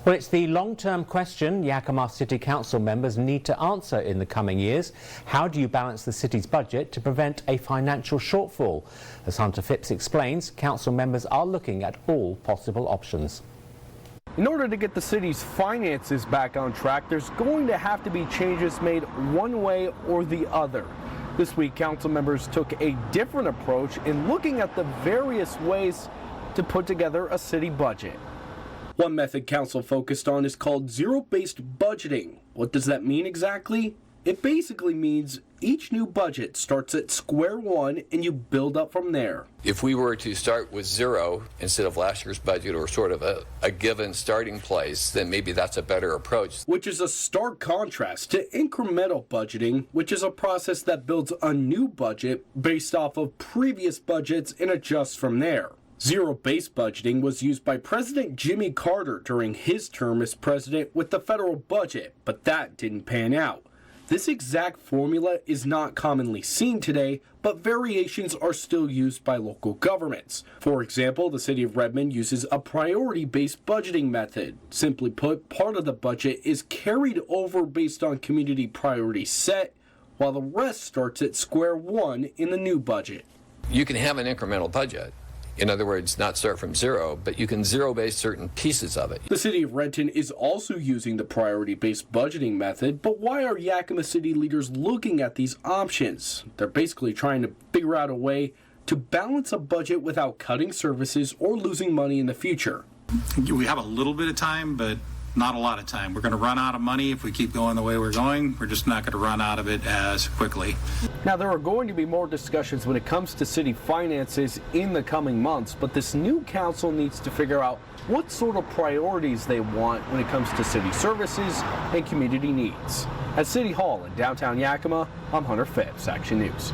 Well, it's the long-term question Yakima City Council members need to answer in the coming years. How do you balance the city's budget to prevent a financial shortfall? As Hunter Phipps explains, council members are looking at all possible options. In order to get the city's finances back on track, there's going to have to be changes made one way or the other. This week, council members took a different approach in looking at the various ways to put together a city budget. One method council focused on is called zero-based budgeting. What does that mean exactly? It basically means each new budget starts at square one and you build up from there. If we were to start with zero instead of last year's budget, or sort of a given starting place, then maybe that's a better approach. Which is a stark contrast to incremental budgeting, which is a process that builds a new budget based off of previous budgets and adjusts from there. Zero-based budgeting was used by President Jimmy Carter during his term as president with the federal budget, but that didn't pan out. This exact formula is not commonly seen today, but variations are still used by local governments. For example, the city of Redmond uses a priority-based budgeting method. Simply put, part of the budget is carried over based on community priorities set, while the rest starts at square one in the new budget. You can have an incremental budget. In other words, not start from zero, but you can zero-base certain pieces of it. The city of Renton is also using the priority-based budgeting method, but why are Yakima City leaders looking at these options? They're basically trying to figure out a way to balance a budget without cutting services or losing money in the future. We have a little bit of time, but not a lot of time. We're going to run out of money if we keep going the way we're going. We're just not going to run out of it as quickly. Now, there are going to be more discussions when it comes to city finances in the coming months, but this new council needs to figure out what sort of priorities they want when it comes to city services and community needs. At City Hall in downtown Yakima, I'm Hunter Phipps, Action News.